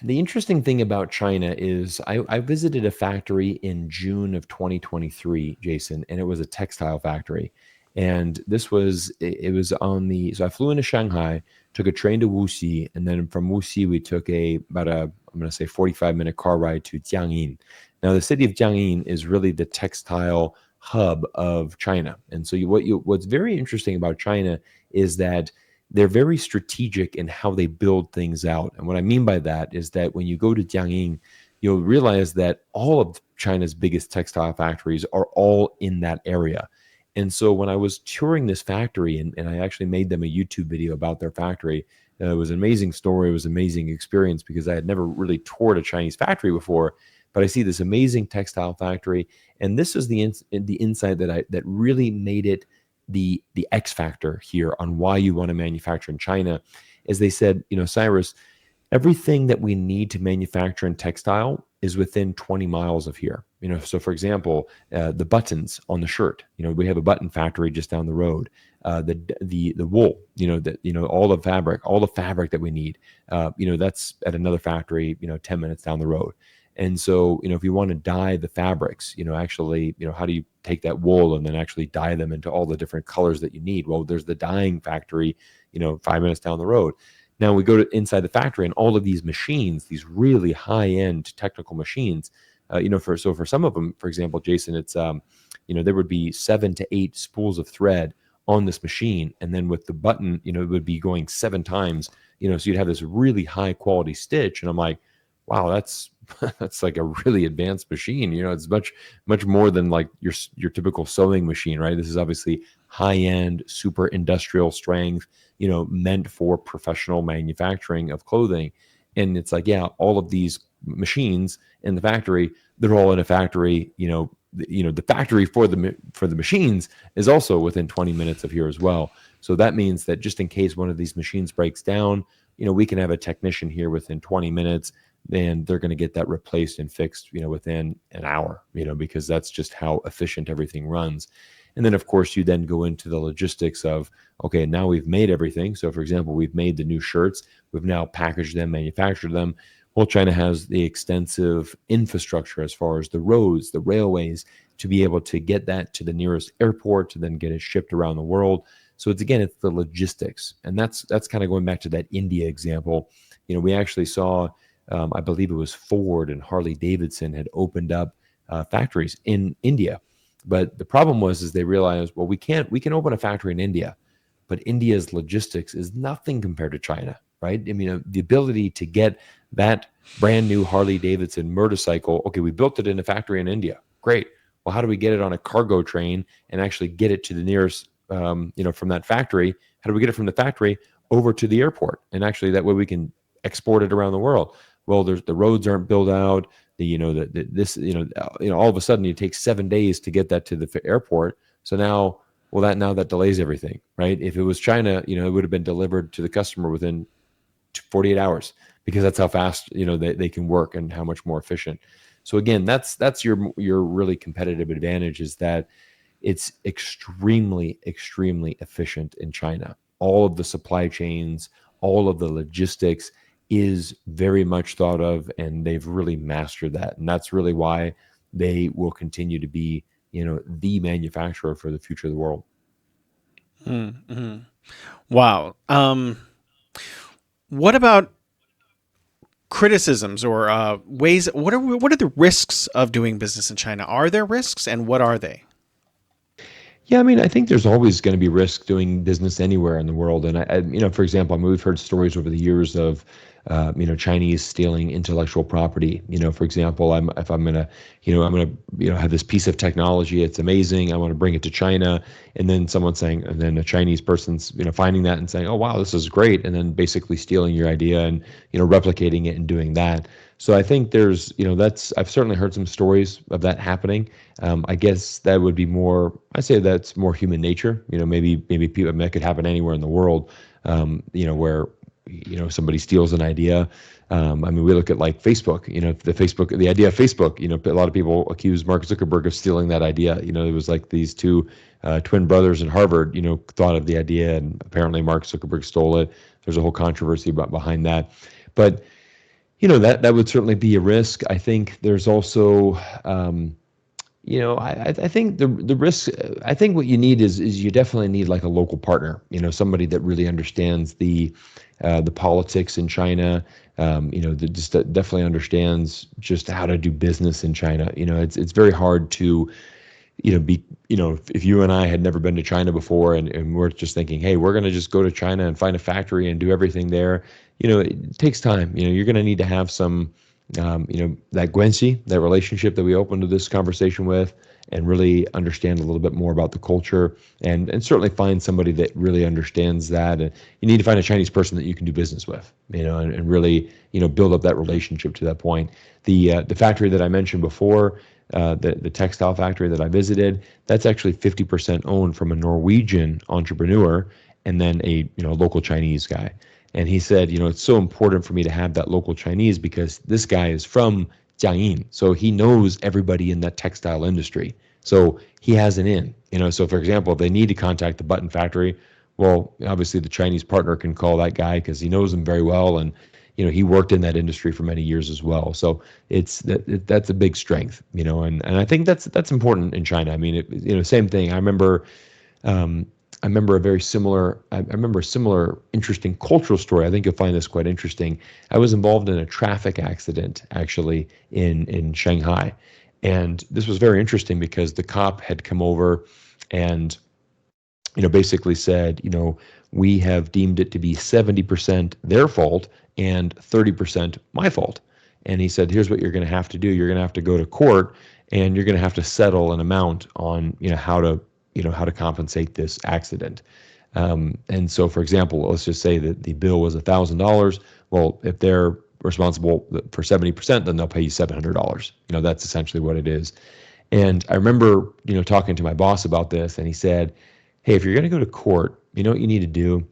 the interesting thing about China is I visited a factory in June of 2023, Jason, and it was a textile factory. And it was so I flew into Shanghai, took a train to Wuxi, and then from Wuxi we took I'm going to say 45-minute car ride to Jiangyin. Now the city of Jiangyin is really the textile hub of China. And so what's very interesting about China is that they're very strategic in how they build things out. And what I mean by that is that when you go to Jiangyin, you'll realize that all of China's biggest textile factories are all in that area. And so when I was touring this factory, and I actually made them a YouTube video about their factory, it was an amazing story. It was an amazing experience because I had never really toured a Chinese factory before. But I see this amazing textile factory, and this is the insight that really made it the X factor here on why you want to manufacture in China. Is they said, Cyrus, everything that we need to manufacture in textile is within 20 miles of here. So for example, the buttons on the shirt, we have a button factory just down the road. The wool, all the fabric that we need, that's at another factory, 10 minutes down the road. And so, if you want to dye the fabrics, actually, how do you take that wool and then actually dye them into all the different colors that you need? Well, there's the dyeing factory, 5 minutes down the road. Now we go to inside the factory, and all of these machines, these really high-end technical machines, for some of them, for example, Jason, it's there would be 7 to 8 spools of thread on this machine, and then with the button, it would be going 7 times, so you'd have this really high quality stitch, and I'm like, wow, that's like a really advanced machine. It's much more than like your typical sewing machine, right? This is obviously high end, super industrial strength, meant for professional manufacturing of clothing. And it's like, yeah, all of these machines in the factory, they're all in a factory. The factory for the machines is also within 20 minutes of here as well. So that means that just in case one of these machines breaks down, we can have a technician here within 20 minutes. Then they're going to get that replaced and fixed, within an hour, because that's just how efficient everything runs. And then, of course, you then go into the logistics of, okay, now we've made everything. So, for example, we've made the new shirts. We've now packaged them, manufactured them. Well, China has the extensive infrastructure as far as the roads, the railways, to be able to get that to the nearest airport, to then get it shipped around the world. So it's the logistics. And that's kind of going back to that India example. We actually saw, I believe it was Ford and Harley Davidson had opened up factories in India. But the problem was is they realized, well, we can open a factory in India, but India's logistics is nothing compared to China, right? I mean, the ability to get that brand new Harley Davidson motorcycle, okay, we built it in a factory in India, great. Well, how do we get it on a cargo train and actually get it to the nearest, from that factory? How do we get it from the factory over to the airport? And actually, that way we can export it around the world. Well, there's the roads aren't built out. All of a sudden it takes 7 days to get that to the airport. So now, well, that delays everything, right? If it was China, it would have been delivered to the customer within 48 hours because that's how fast they can work and how much more efficient. So again, that's your really competitive advantage, is that it's extremely, extremely efficient in China. All of the supply chains, all of the logistics is very much thought of, and they've really mastered that. And that's really why they will continue to be, the manufacturer for the future of the world. Mm-hmm. Wow. What about criticisms or ways? What are the risks of doing business in China? Are there risks, and what are they? Yeah, I mean, I think there's always going to be risk doing business anywhere in the world. And for example, we've heard stories over the years of, Chinese stealing intellectual property. For example, if I'm gonna, I'm gonna, have this piece of technology. It's amazing. I want to bring it to China, and then and then a Chinese person's, finding that and saying, oh wow, this is great, and then basically stealing your idea and, replicating it and doing that. So I think there's, I've certainly heard some stories of that happening. I guess that would be more, I say that's more human nature. Maybe people, I mean, that could happen anywhere in the world, where, somebody steals an idea. I mean, we look at like Facebook, the idea of Facebook, a lot of people accuse Mark Zuckerberg of stealing that idea. It was like these two twin brothers in Harvard, thought of the idea, and apparently Mark Zuckerberg stole it. There's a whole controversy behind that. But that would certainly be a risk. I think there's also, I think the risk. I think what you need is you definitely need like a local partner. Somebody that really understands the politics in China. That just definitely understands just how to do business in China. It's very hard to if you and I had never been to China before, and we're just thinking, hey, we're going to just go to China and find a factory and do everything there, it takes time. You're going to need to have some, that guanxi, that relationship that we opened this conversation with, and really understand a little bit more about the culture, and certainly find somebody that really understands that. And you need to find a Chinese person that you can do business with, and really, build up that relationship to that point. The factory that I mentioned before, the textile factory that I visited, that's actually 50% owned from a Norwegian entrepreneur and then a local Chinese guy. And he said, it's so important for me to have that local Chinese because this guy is from Jiangyin, so he knows everybody in that textile industry. So he has an in. So for example, if they need to contact the button factory, well, obviously the Chinese partner can call that guy because he knows him very well, and he worked in that industry for many years as well. So that's a big strength, and I think that's important in China. I mean, same thing. I remember I remember a similar interesting cultural story. I think you'll find this quite interesting. I was involved in a traffic accident actually in Shanghai, and this was very interesting because the cop had come over and basically said, we have deemed it to be 70% their fault and 30% my fault. And he said, here's what you're going to have to do. You're going to have to go to court, and you're going to have to settle an amount on, how to compensate this accident. And so, for example, let's just say that the bill was $1,000. Well, if they're responsible for 70%, then they'll pay you $700. That's essentially what it is. And I remember, talking to my boss about this, and he said, hey, if you're going to go to court, what you need to do?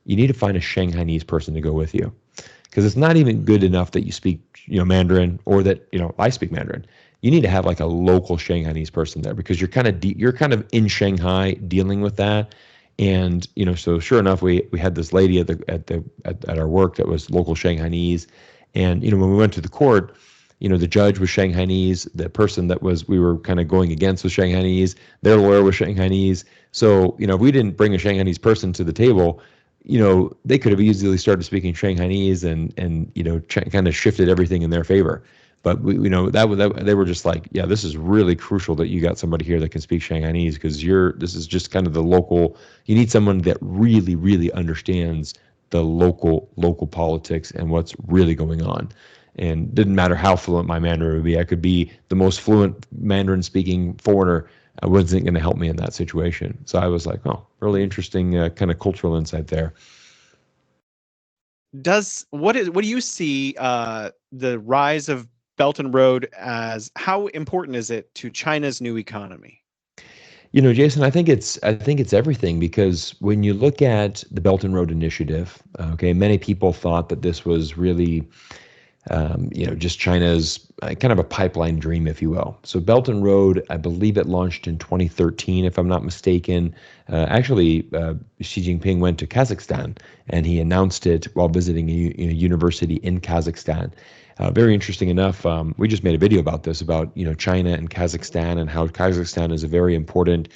You need to find a Shanghainese person to go with you, because it's not even good enough that you speak, Mandarin, or that, I speak Mandarin. You need to have like a local Shanghainese person there, because you're kind of in Shanghai dealing with that. And so sure enough, we had this lady at our work that was local Shanghainese, and when we went to the court, the judge was Shanghainese, the person that we were kind of going against was Shanghainese, their lawyer was Shanghainese. So if we didn't bring a Shanghainese person to the table, they could have easily started speaking Shanghainese and kind of shifted everything in their favor. But they were just like, yeah, this is really crucial that you got somebody here that can speak Shanghainese, because this is just kind of the local. You need someone that really, really understands the local politics and what's really going on. And didn't matter how fluent my Mandarin would be. I could be the most fluent Mandarin speaking foreigner. I wasn't going to help me in that situation. So I was like, oh, really interesting kind of cultural insight there. What do you see the rise of Belt and Road as? How important is it to China's new economy? Jason, I think it's everything, because when you look at the Belt and Road Initiative, okay, many people thought that this was really just China's kind of a pipeline dream, if you will. So Belt and Road, I believe it launched in 2013, if I'm not mistaken. Xi Jinping went to Kazakhstan and he announced it while visiting a university in Kazakhstan. Very interesting enough, we just made a video about this, about China and Kazakhstan, and how Kazakhstan is a very important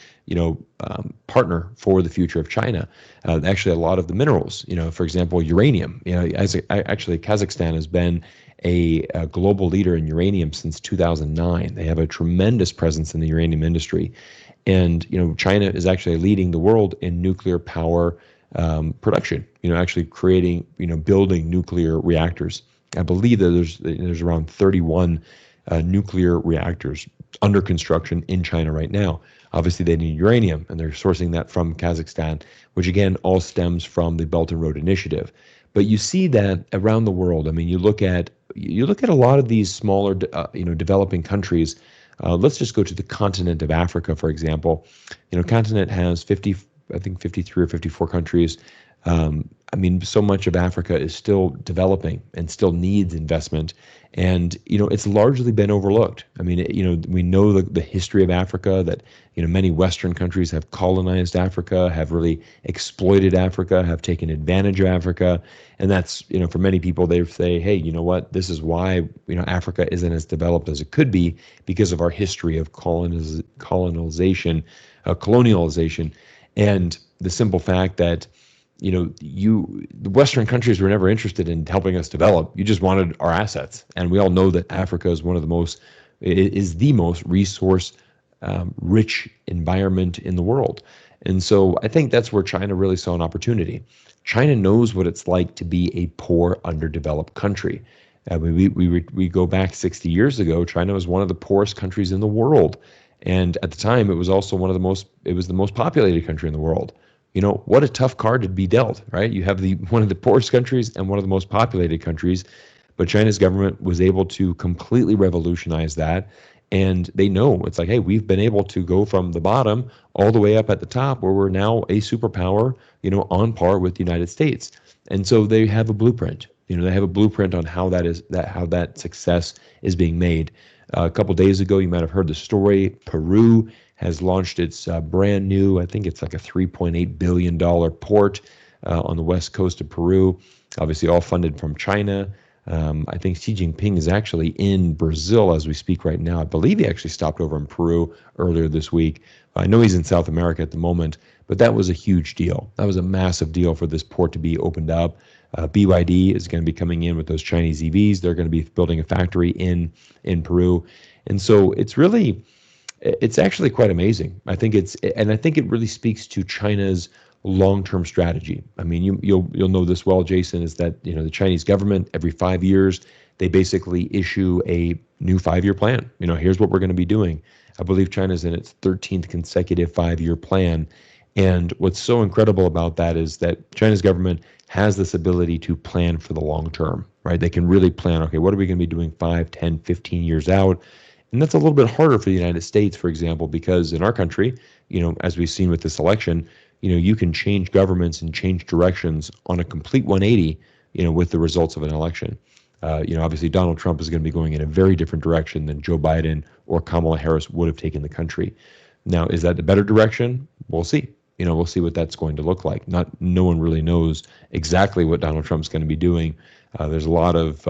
partner for the future of China. Actually, a lot of the minerals, for example, uranium. Actually, Kazakhstan has been a global leader in uranium since 2009. They have a tremendous presence in the uranium industry, and China is actually leading the world in nuclear power production. Actually creating, building nuclear reactors. I believe that there's around 31 nuclear reactors under construction in China right now. Obviously, they need uranium, and they're sourcing that from Kazakhstan, which again all stems from the Belt and Road Initiative. But you see that around the world. I mean, you look at a lot of these smaller, developing countries. Let's just go to the continent of Africa, for example. Continent has 50, I think 53 or 54 countries. I mean, so much of Africa is still developing and still needs investment. And, it's largely been overlooked. I mean, we know the history of Africa, that, many Western countries have colonized Africa, have really exploited Africa, have taken advantage of Africa. And that's, for many people, they say, hey, you know what, this is why, Africa isn't as developed as it could be, because of our history of colonization, colonialization, and the simple fact that the Western countries were never interested in helping us develop. You just wanted our assets. And we all know that Africa is the most resource rich environment in the world. And so I think that's where China really saw an opportunity. China knows what it's like to be a poor, underdeveloped country. We go back 60 years ago, China was one of the poorest countries in the world. And at the time, it was also it was the most populated country in the world. What a tough card to be dealt, right? You have one of the poorest countries and one of the most populated countries, but China's government was able to completely revolutionize that. And they know it's like, hey, we've been able to go from the bottom all the way up at the top, where we're now a superpower, on par with the United States. And so they have a blueprint. They have a blueprint on how that success is being made. A couple days ago, you might have heard the story. Peru has launched its brand new, I think it's like a $3.8 billion port on the west coast of Peru, obviously all funded from China. I think Xi Jinping is actually in Brazil as we speak right now. I believe he actually stopped over in Peru earlier this week. I know he's in South America at the moment, but that was a huge deal. That was a massive deal for this port to be opened up. BYD is going to be coming in with those Chinese EVs. They're going to be building a factory in Peru. And so it's actually quite amazing. I think it really speaks to China's long-term strategy. I mean, you'll know this well, Jason, is that the Chinese government every 5 years they basically issue a new 5-year plan. Here's what we're going to be doing. I believe China's in its 13th consecutive 5-year plan. And what's so incredible about that is that China's government has this ability to plan for the long term, right? They can really plan, okay, what are we going to be doing 5, 10, 15 years out? And that's a little bit harder for the United States, for example, because in our country, as we've seen with this election, you can change governments and change directions on a complete 180, with the results of an election. Obviously Donald Trump is going to be going in a very different direction than Joe Biden or Kamala Harris would have taken the country. Now, is that the better direction? We'll see. We'll see what that's going to look like. No one really knows exactly what Donald Trump's going to be doing. There's a lot of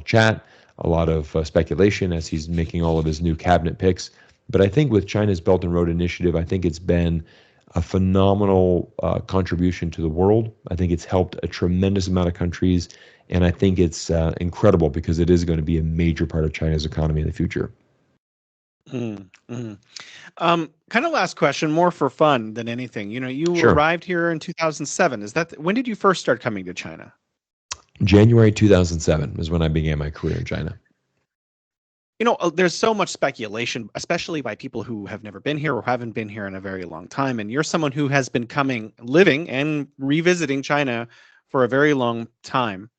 chat, a lot of speculation as he's making all of his new cabinet picks. But I think with China's Belt and Road Initiative, I think it's been a phenomenal contribution to the world. I think it's helped a tremendous amount of countries, and I think it's incredible because it is going to be a major part of China's economy in the future. Mm-hmm. Kind of last question, more for fun than anything. You Sure. arrived here in 2007. When did you first start coming to China? January 2007 is when I began my career in China. There's so much speculation, especially by people who have never been here or haven't been here in a very long time. And you're someone who has been living and revisiting China for a very long time.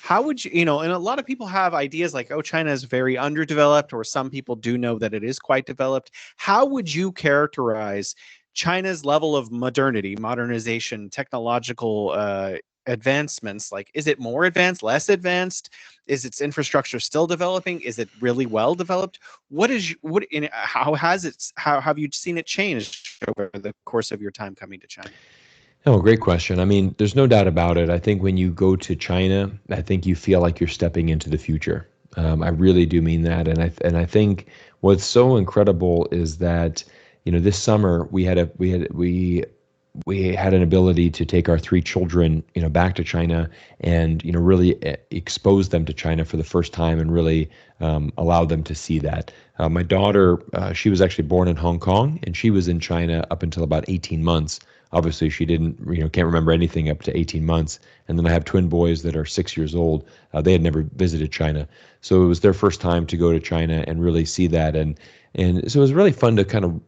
How would you, and a lot of people have ideas like, oh, China is very underdeveloped, or some people do know that it is quite developed. How would you characterize China's level of modernization, technological advancements? Like, is it more advanced, less advanced? Is its infrastructure still developing? Is it really well developed? How have you seen it change over the course of your time coming to China? Oh, great question. I mean, there's no doubt about it. I think when you go to China, I think you feel like you're stepping into the future. I really do mean that, and I think what's so incredible is that this summer we had an ability to take our three children back to China and really expose them to China for the first time and really allow them to see that. My daughter, she was actually born in Hong Kong and she was in China up until about 18 months. Obviously, she can't remember anything up to 18 months. And then I have twin boys that are 6 years old. They had never visited China, so it was their first time to go to China and really see that. And so it was really fun to kind of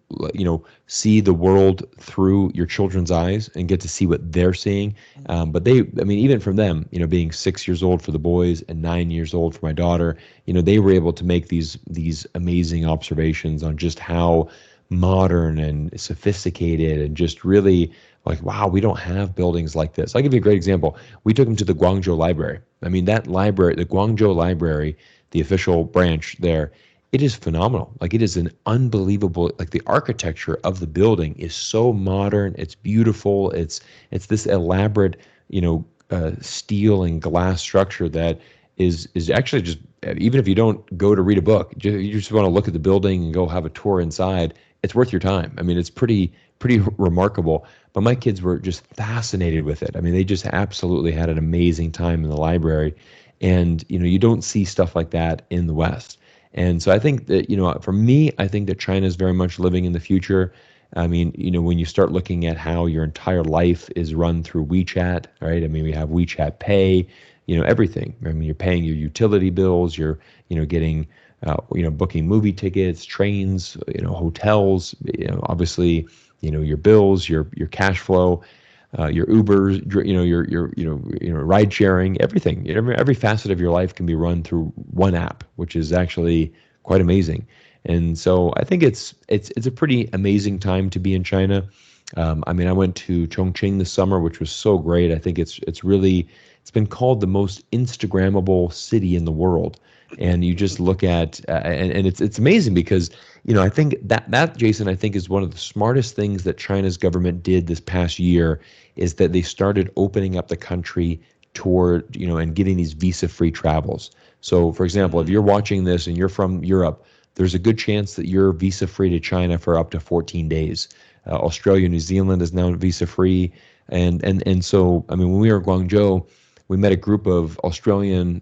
see the world through your children's eyes and get to see what they're seeing. But even from them, being 6 years old for the boys and 9 years old for my daughter, they were able to make these amazing observations on just how modern and sophisticated and just really like, wow, we don't have buildings like this. I'll give you a great example. We took them to the Guangzhou Library. I mean, that library, the Guangzhou Library, the official branch there, it is phenomenal. Like, it is an unbelievable, like, the architecture of the building is so modern. It's beautiful. It's this elaborate, steel and glass structure that is actually just, even if you don't go to read a book, you just want to look at the building and go have a tour inside, it's worth your time. I mean, it's pretty remarkable. But my kids were just fascinated with it. I mean, they just absolutely had an amazing time in the library. And, you don't see stuff like that in the West. And so I think that, for me, I think that China is very much living in the future. I mean, when you start looking at how your entire life is run through WeChat, right? I mean, we have WeChat Pay, everything. I mean, you're paying your utility bills, you're, getting, booking movie tickets, trains, hotels, obviously, your bills, your cash flow, your Ubers, your ride sharing, everything. Every facet of your life can be run through one app, which is actually quite amazing. And so I think it's a pretty amazing time to be in China. I mean, I went to Chongqing this summer, which was so great. I think it's been called the most Instagrammable city in the world. And you just look at and it's amazing because I think that Jason, I think, is one of the smartest things that China's government did this past year, is that they started opening up the country toward and getting these visa-free travels. So, for example, if you're watching this and you're from Europe, there's a good chance that you're visa-free to China for up to 14 days. Australia, New Zealand is now visa-free, and so I mean, when we were in Guangzhou, we met a group of Australian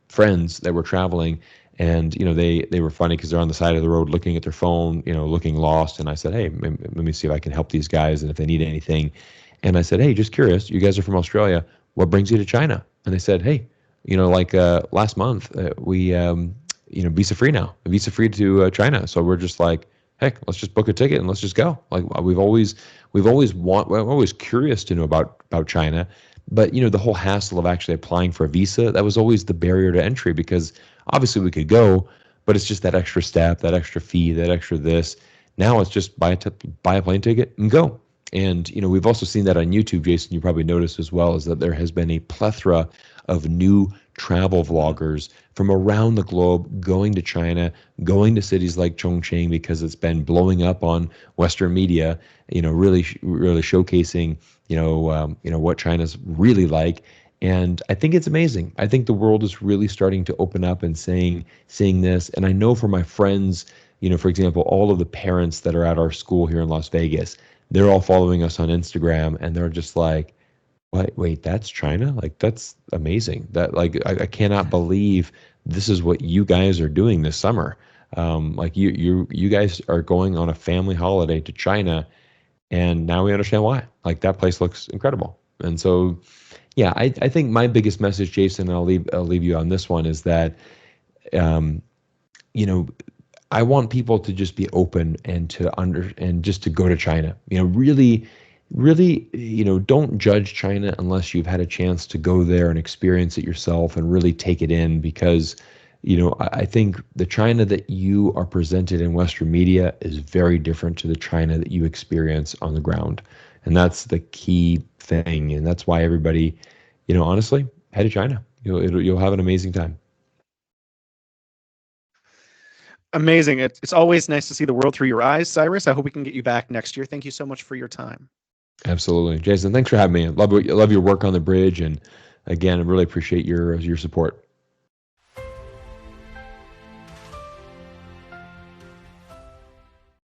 friends that were traveling, and they were funny because they're on the side of the road looking at their phone, looking lost. And I said, hey, let me see if I can help these guys and if they need anything. And I said, hey, just curious, you guys are from Australia, what brings you to China? And they said, hey, last month we visa free now, visa free to China. So we're just like, heck, let's just book a ticket and let's just go. Like, we're always curious to know about China. But the whole hassle of actually applying for a visa, that was always the barrier to entry, because obviously we could go, but it's just that extra step, that extra fee, that extra this. Now it's just buy a plane ticket and go. And we've also seen that on YouTube, Jason. You probably noticed as well, is that there has been a plethora of new travel vloggers from around the globe going to China, going to cities like Chongqing, because it's been blowing up on Western media. Really showcasing what China's really like. And I think it's amazing. I think the world is really starting to open up and seeing this. And I know for my friends, for example, all of the parents that are at our school here in Las Vegas, they're all following us on Instagram, and they're just like, wait, that's China? Like, that's amazing. That, like, I cannot believe this is what you guys are doing this summer. Like, you guys are going on a family holiday to China, and now we understand why. Like, that place looks incredible. And so, yeah, I think my biggest message, Jason, and I'll leave you on this one, is that um, you know, I want people to just be open and and just to go to China. Really, really, don't judge China unless you've had a chance to go there and experience it yourself and really take it in, because I think the China that you are presented in Western media is very different to the China that you experience on the ground. And that's the key thing. And that's why everybody, honestly, head to China. You'll have an amazing time. Amazing. It's always nice to see the world through your eyes, Cyrus. I hope we can get you back next year. Thank you so much for your time. Absolutely. Jason, thanks for having me. Love your work on the bridge. And again, I really appreciate your support.